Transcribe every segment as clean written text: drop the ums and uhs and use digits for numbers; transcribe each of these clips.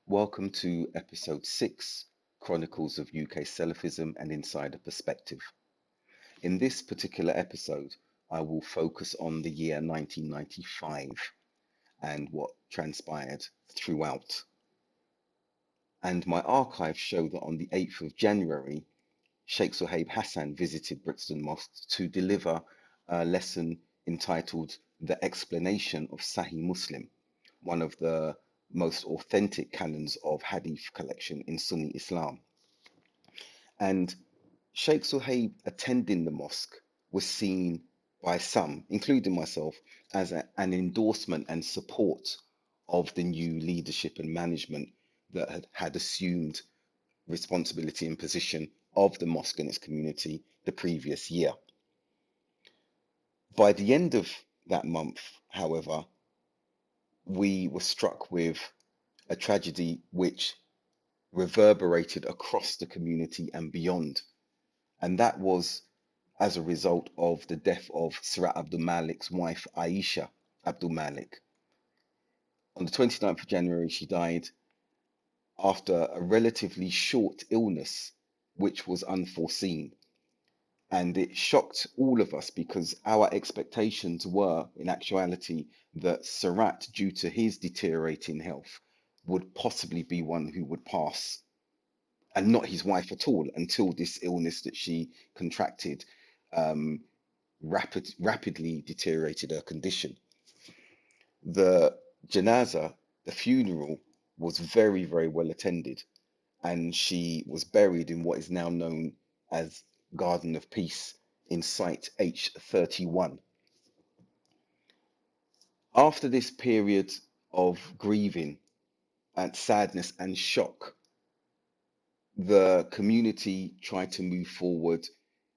Welcome to episode 6, Chronicles of UK Salafism and Insider Perspective. In this particular episode, I will focus on the year 1995 and what transpired throughout. And my archives show that on the 8th of January, Sheikh Suhaib Hassan visited Brixton Mosque to deliver a lesson entitled The Explanation of Sahih Muslim, one of the most authentic canons of hadith collection in Sunni Islam. And Sheikh Suhaib attending the mosque was seen by some, including myself, as an endorsement and support of the new leadership and management that had assumed responsibility and position of the mosque and its community the previous year. By the end of that month, however, we were struck with a tragedy which reverberated across the community and beyond. And that was as a result of the death of Surat Abdul Malik's wife, Aisha Abdul Malik. On the 29th of January, she died after a relatively short illness, which was unforeseen. And it shocked all of us because our expectations were, in actuality, that Surat, due to his deteriorating health, would possibly be one who would pass, and not his wife at all, until this illness that she contracted um, rapidly deteriorated her condition. The janaza, the funeral, was very, very well attended, and she was buried in what is now known as Garden of Peace in Site H31. After this period of grieving and sadness and shock, the community tried to move forward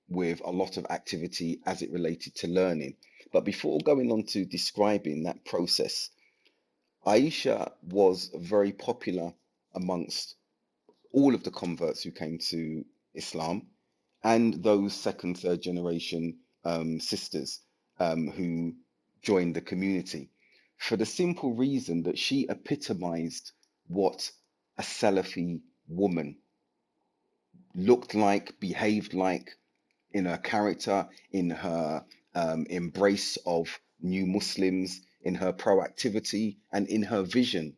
with a lot of activity as it related to learning. But before going on to describing that process, Aisha was very popular amongst all of the converts who came to Islam and those second, third generation sisters who joined the community for the simple reason that she epitomized what a Salafi woman looked like, behaved like, in her character, in her embrace of new Muslims, in her proactivity, and in her vision.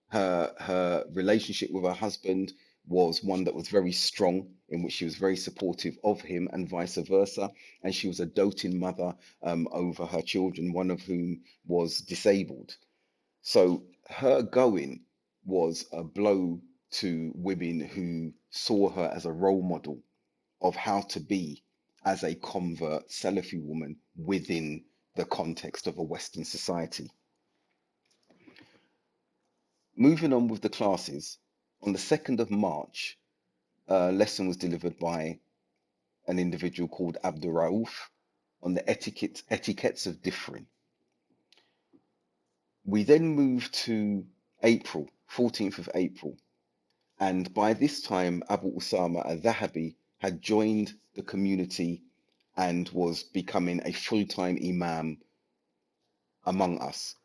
Her relationship with her husband was one that was very strong, in which she was very supportive of him, and vice versa. And she was a doting mother over her children, one of whom was disabled. So her going was a blow to women who saw her as a role model of how to be as a convert Salafi woman within the context of a Western society. Moving on with the classes, on the 2nd of March, a lesson was delivered by an individual called Abdul Rauf on the etiquettes of differing. We then moved to April, 14th of April, and by this time Abu Usama al-Dhahabi had joined the community and was becoming a full-time imam among us.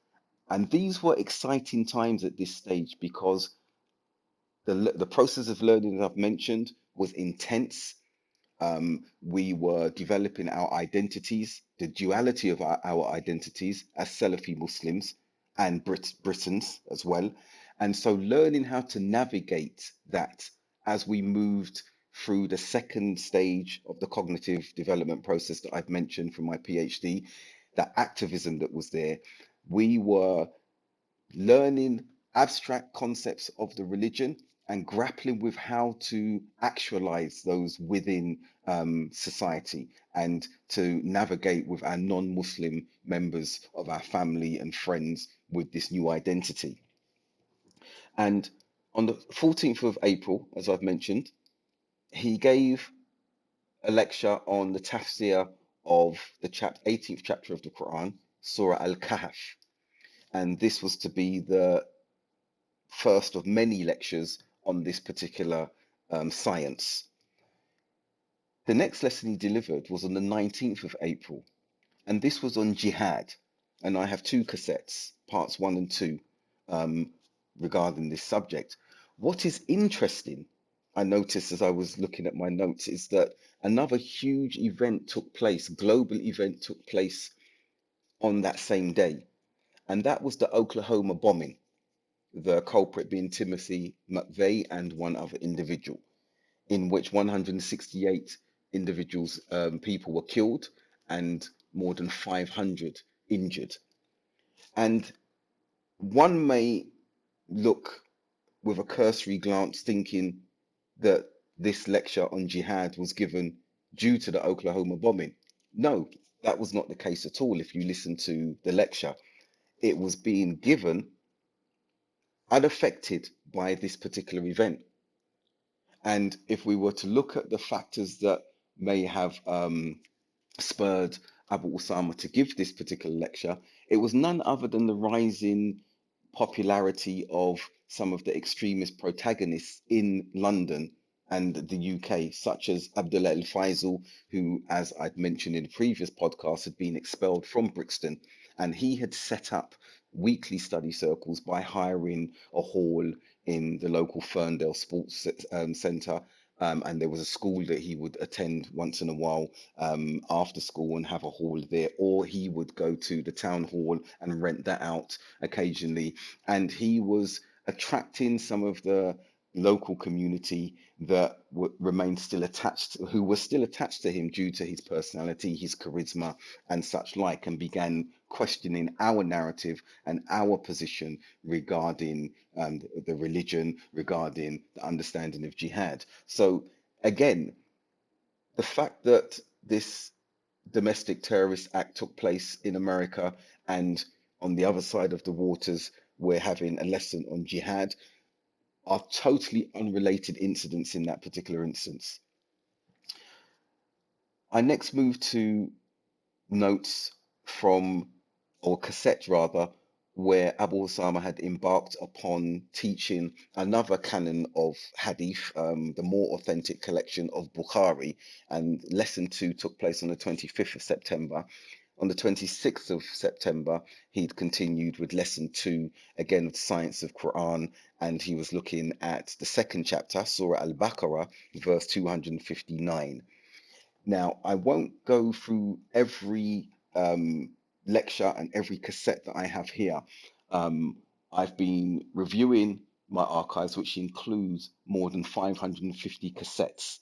And these were exciting times at this stage because the process of learning that I've mentioned was intense. We were developing our identities, the duality of our identities as Salafi Muslims and Britons as well. And so learning how to navigate that as we moved through the second stage of the cognitive development process that I've mentioned from my PhD, that activism that was there, we were learning abstract concepts of the religion and grappling with how to actualize those within society and to navigate with our non-Muslim members of our family and friends with this new identity. And on the 14th of April, as I've mentioned, he gave a lecture on the tafsir of the 18th chapter of the Quran, Surah Al-Kahf. And this was to be the first of many lectures on this particular science. The next lesson he delivered was on the 19th of April, and this was on jihad. And I have two cassettes, parts 1 and 2, regarding this subject. What is interesting, I noticed as I was looking at my notes, is that another huge event took place, global event took place on that same day, and that was the Oklahoma bombing, the culprit being Timothy McVeigh and one other individual, in which 168 individuals, people were killed and more than 500 injured. And one may look with a cursory glance thinking that this lecture on jihad was given due to the Oklahoma bombing. No, that was not the case at all. If you listen to the lecture, it was being given unaffected by this particular event. And if we were to look at the factors that may have spurred Abu Osama to give this particular lecture, it was none other than the rising popularity of some of the extremist protagonists in London and the UK, such as Abdullah Al Faisal, who, as I'd mentioned in the previous podcast, had been expelled from Brixton. And he had set up weekly study circles by hiring a hall in the local Ferndale Sports Centre. And there was a school that he would attend once in a while after school and have a hall there, or he would go to the town hall and rent that out occasionally. And he was attracting some of the local community that remained still attached, who were still attached to him due to his personality, his charisma, and such like, and began questioning our narrative and our position regarding the religion, regarding the understanding of jihad. So again, the fact that this domestic terrorist act took place in America, and on the other side of the waters, we're having a lesson on jihad, are totally unrelated incidents in that particular instance. I next move to notes from, or cassettes rather, where Abu Osama had embarked upon teaching another canon of hadith, the more authentic collection of Bukhari, and lesson two took place on the 25th of September. On the 26th of September, he'd continued with lesson two, again of the science of Quran, and he was looking at the second chapter, Surah Al-Baqarah, verse 259. Now, I won't go through every lecture and every cassette that I have here. Um, I've been reviewing my archives, which includes more than 550 cassettes.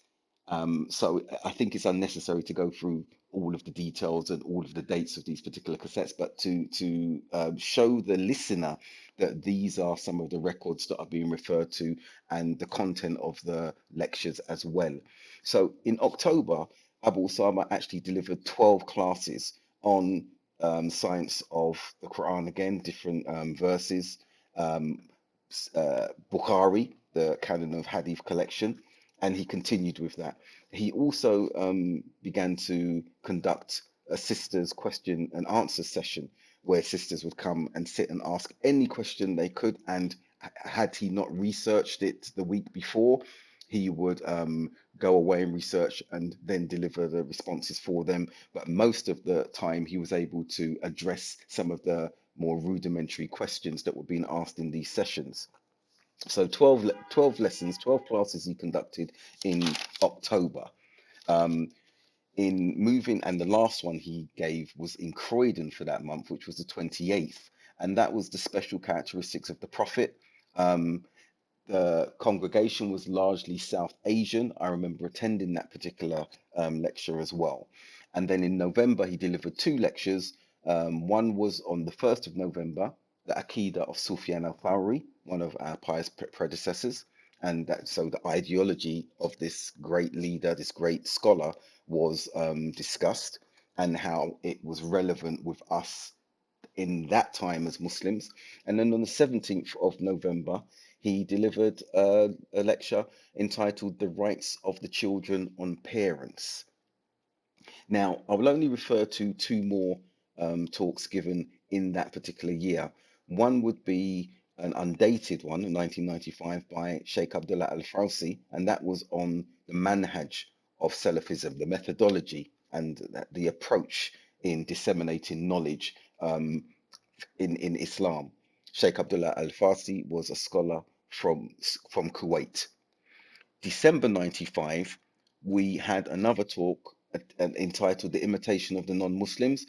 So I think it's unnecessary to go through all of the details and all of the dates of these particular cassettes, but to show the listener that these are some of the records that are being referred to and the content of the lectures as well. So in October, Abu Osama actually delivered 12 classes on science of the Quran, again, different verses, um, Bukhari, the canon of Hadith collection, and he continued with that. He also began to conduct a sisters question and answer session where sisters would come and sit and ask any question they could. And had he not researched it the week before, he would go away and research and then deliver the responses for them. But most of the time, he was able to address some of the more rudimentary questions that were being asked in these sessions. So 12 lessons, 12 classes he conducted in October. Um, in moving, and the last one he gave was in Croydon for that month, which was the 28th. And that was the special characteristics of the Prophet. Um, the congregation was largely South Asian. I remember attending that particular lecture as well. And then in November, he delivered two lectures. One was on the 1st of November, the Aqidah of Sufyan al-Thawri, one of our pious predecessors. And that, so the ideology of this great leader, this great scholar, was discussed, and how it was relevant with us in that time as Muslims. And then on the 17th of November, he delivered a lecture entitled The Rights of the Children on Parents. Now, I will only refer to two more talks given in that particular year. One would be an undated one in 1995 by Sheikh Abdullah Al Fawzi, and that was on the manhaj of Salafism, the methodology and the approach in disseminating knowledge in Islam. Sheikh Abdullah Al Farsi was a scholar from Kuwait. December 95, we had another talk entitled The Imitation of the Non-Muslims.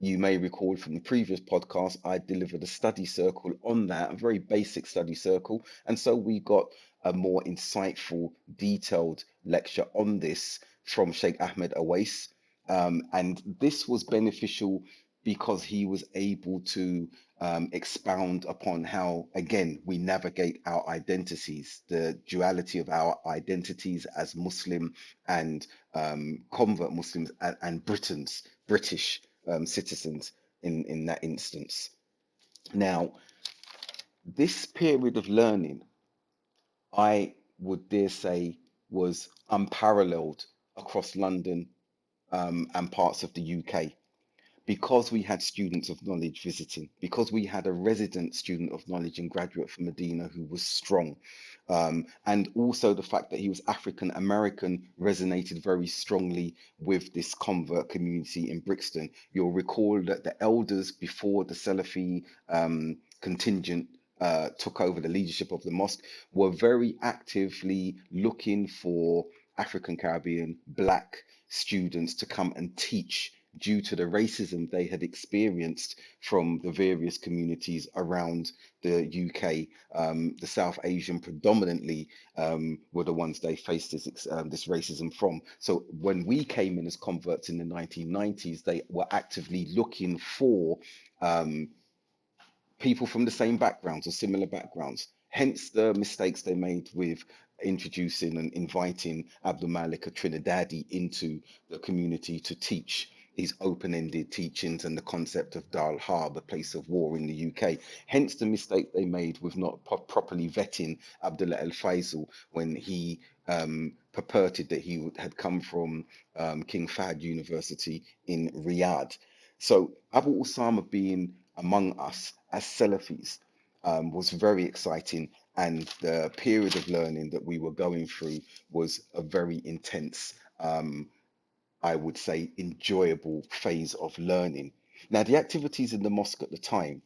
You may recall from the previous podcast, I delivered a study circle on that, a very basic study circle. And so we got a more insightful, detailed lecture on this from Sheikh Ahmed Awais. And this was beneficial because he was able to expound upon how, again, we navigate our identities, the duality of our identities as Muslim and convert Muslims and British citizens in that instance. Now, this period of learning, I would dare say, was unparalleled across London and parts of the UK because we had students of knowledge visiting, because we had a resident student of knowledge and graduate from Medina who was strong. And also the fact that he was African American resonated very strongly with this convert community in Brixton. You'll recall that the elders before the Salafi contingent took over the leadership of the mosque were very actively looking for African Caribbean black students to come and teach due to the racism they had experienced from the various communities around the UK. The South Asian predominantly were the ones they faced this racism from. So when we came in as converts in the 1990s, they were actively looking for um, people from the same backgrounds or similar backgrounds. Hence the mistakes they made with introducing and inviting Abdul Malik, a Trinidadi, into the community to teach his open-ended teachings and the concept of Dar al-Harb, a place of war in the UK. Hence the mistake they made with not properly vetting Abdullah al-Faisal when he purported that had come from King Fahd University in Riyadh. So Abu Osama being among us as Salafis was very exciting, and the period of learning that we were going through was a very intense, I would say, enjoyable phase of learning. Now, the activities in the mosque at the time,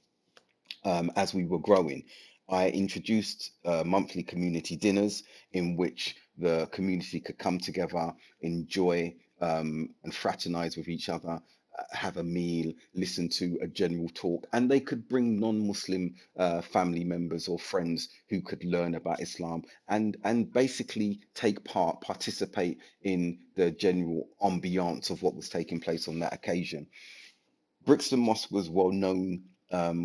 as we were growing, I introduced monthly community dinners in which the community could come together, enjoy and fraternize with each other, have a meal, listen to a general talk, and they could bring non-Muslim family members or friends who could learn about Islam and basically participate in the general ambiance of what was taking place on that occasion. Brixton Mosque was well known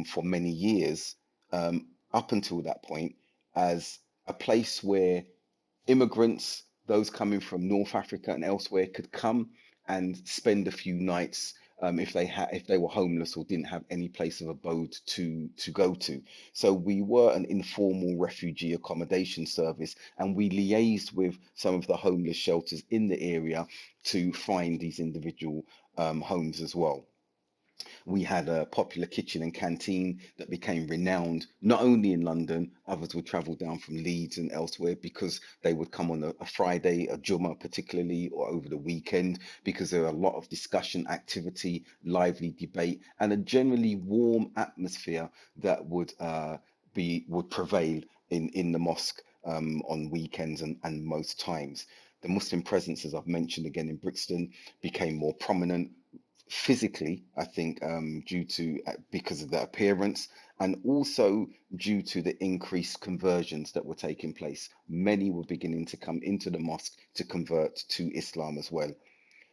for many years, up until that point, as a place where immigrants, those coming from North Africa and elsewhere, could come and spend a few nights if they were homeless or didn't have any place of abode to go to. So we were an informal refugee accommodation service, and we liaised with some of the homeless shelters in the area to find these individual homes as well. We had a popular kitchen and canteen that became renowned not only in London, others would travel down from Leeds and elsewhere because they would come on a Friday, a Jummah particularly, or over the weekend, because there were a lot of discussion, activity, lively debate, and a generally warm atmosphere that would prevail in the mosque on weekends and most times. The Muslim presence, as I've mentioned again in Brixton, became more prominent physically, I think, due to because of their appearance and also due to the increased conversions that were taking place. Many were beginning to come into the mosque to convert to Islam as well.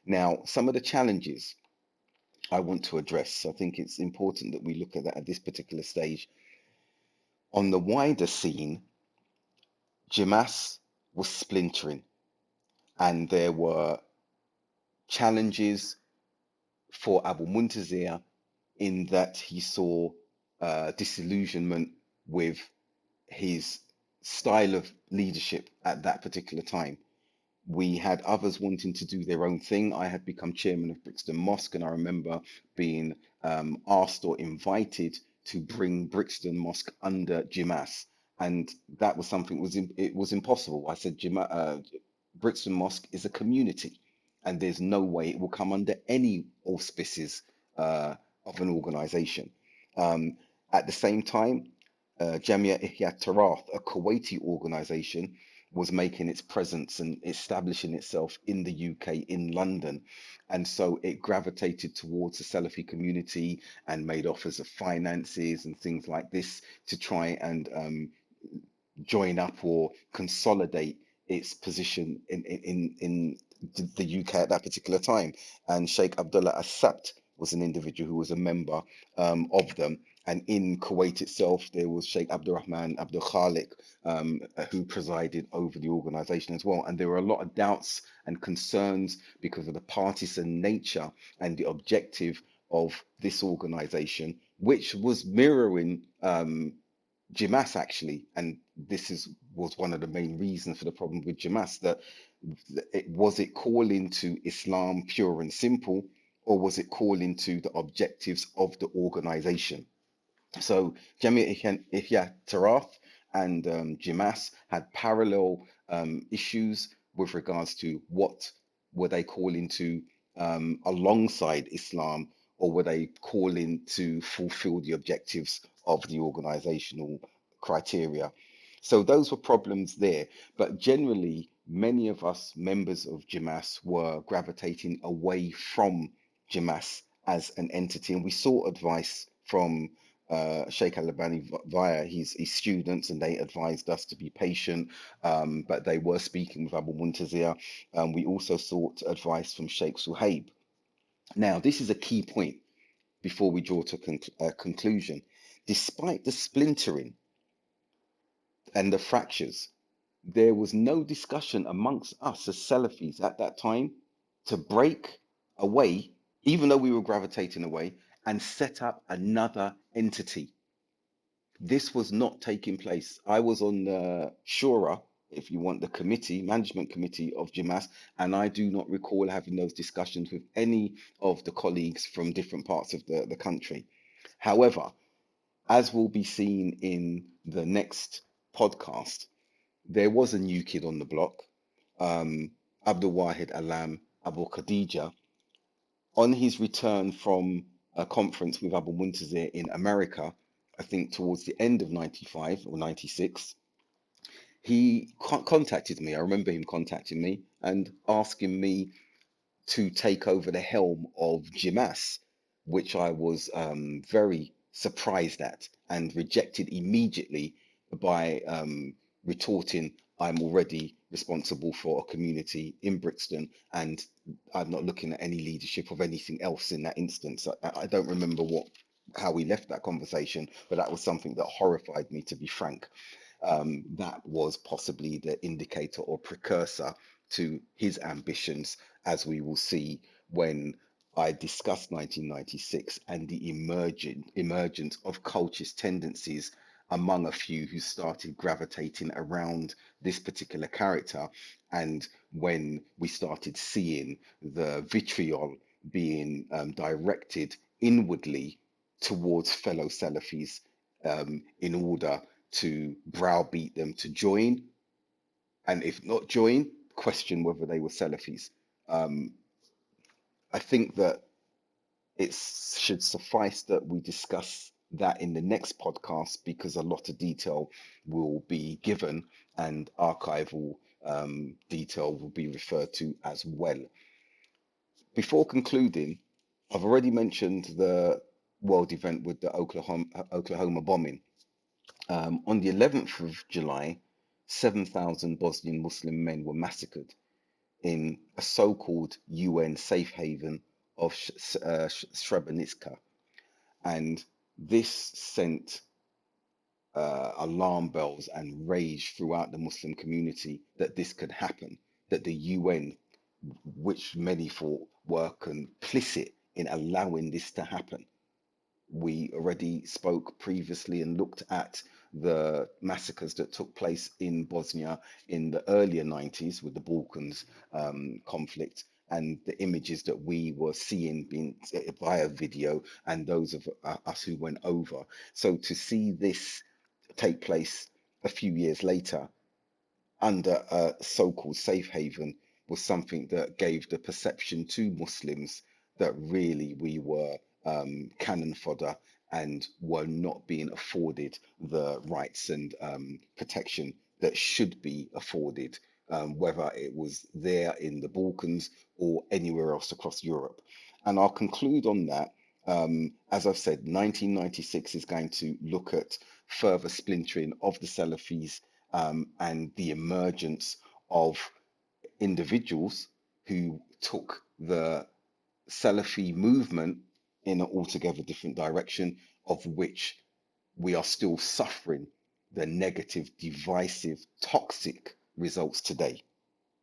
Now, some of the challenges I want to address, I think it's important that we look at that at this particular stage. On the wider scene, Jamas was splintering, and there were challenges for Abu Muntazir in that he saw disillusionment with his style of leadership at that particular time. We had others wanting to do their own thing. I had become chairman of Brixton Mosque, and I remember being asked or invited to bring Brixton Mosque under Jimas, and that was something it was impossible. I said, Brixton Mosque is a community, and there's no way it will come under any auspices of an organization. Um, at the same time, Jamia Ihyat Tarath, a Kuwaiti organization, was making its presence and establishing itself in the UK, in London. And so it gravitated towards the Salafi community and made offers of finances and things like this to try and join up or consolidate its position in the UK at that particular time. And Sheikh Abdullah As-Sabt was an individual who was a member of them. And in Kuwait itself, there was Sheikh Abdurrahman Abdul Khaliq, who presided over the organization as well. And there were a lot of doubts and concerns because of the partisan nature and the objective of this organization, which was mirroring Jimas actually, and this is was one of the main reasons for the problem with Jimas, that it calling to Islam pure and simple, or was it calling to the objectives of the organization? So Jamia Ihya Taraf and Jimas had parallel issues with regards to what were they calling to alongside Islam, or were they calling to fulfill the objectives of the organizational criteria. So those were problems there. But generally, many of us members of Jimas were gravitating away from Jimas as an entity, and we sought advice from Sheikh Al-Albani via his students, and they advised us to be patient, but they were speaking with Abu Muntazir. We also sought advice from Sheikh Suhaib. Now, this is a key point before we draw to a conclusion. Despite the splintering and the fractures, there was no discussion amongst us as Salafis at that time to break away, even though we were gravitating away, and set up another entity. This was not taking place. I was on the Shura, if you want, the committee, management committee of Jimas, and I do not recall having those discussions with any of the colleagues from different parts of the country. However, as will be seen in the next podcast, there was a new kid on the block, Abdul Wahid Alam Abu Khadija, on his return from a conference with Abu Muntazir in America, I think towards the end of 95 or 96, he contacted me. I remember him contacting me and asking me to take over the helm of Jimas, which I was very surprised at and rejected immediately by retorting, I'm already responsible for a community in Brixton and I'm not looking at any leadership of anything else in that instance. I don't remember how we left that conversation, but that was something that horrified me, to be frank. That was possibly the indicator or precursor to his ambitions, as we will see when I discuss 1996 and the emergence of cultist tendencies among a few who started gravitating around this particular character, and when we started seeing the vitriol being directed inwardly towards fellow Salafis in order to browbeat them to join, and if not join, question whether they were Salafis. Um, I think that it should suffice that we discuss that in the next podcast because a lot of detail will be given and archival detail will be referred to as well. Before concluding, I've already mentioned the world event with the Oklahoma bombing. On the 11th of July, 7,000 Bosnian Muslim men were massacred in a so-called UN safe haven of Srebrenica. And this sent alarm bells and rage throughout the Muslim community that this could happen, that the UN, which many thought were complicit in allowing this to happen. We already spoke previously and looked at the massacres that took place in Bosnia in the earlier 90s with the Balkans conflict, and the images that we were seeing being via video and those of us who went over. So to see this take place a few years later under a so-called safe haven was something that gave the perception to Muslims that really we were cannon fodder and were not being afforded the rights and protection that should be afforded, whether it was there in the Balkans or anywhere else across Europe. And I'll conclude on that. As I've said, 1996 is going to look at further splintering of the Salafis, and the emergence of individuals who took the Salafi movement in an altogether different direction, of which we are still suffering the negative, divisive, toxic results today.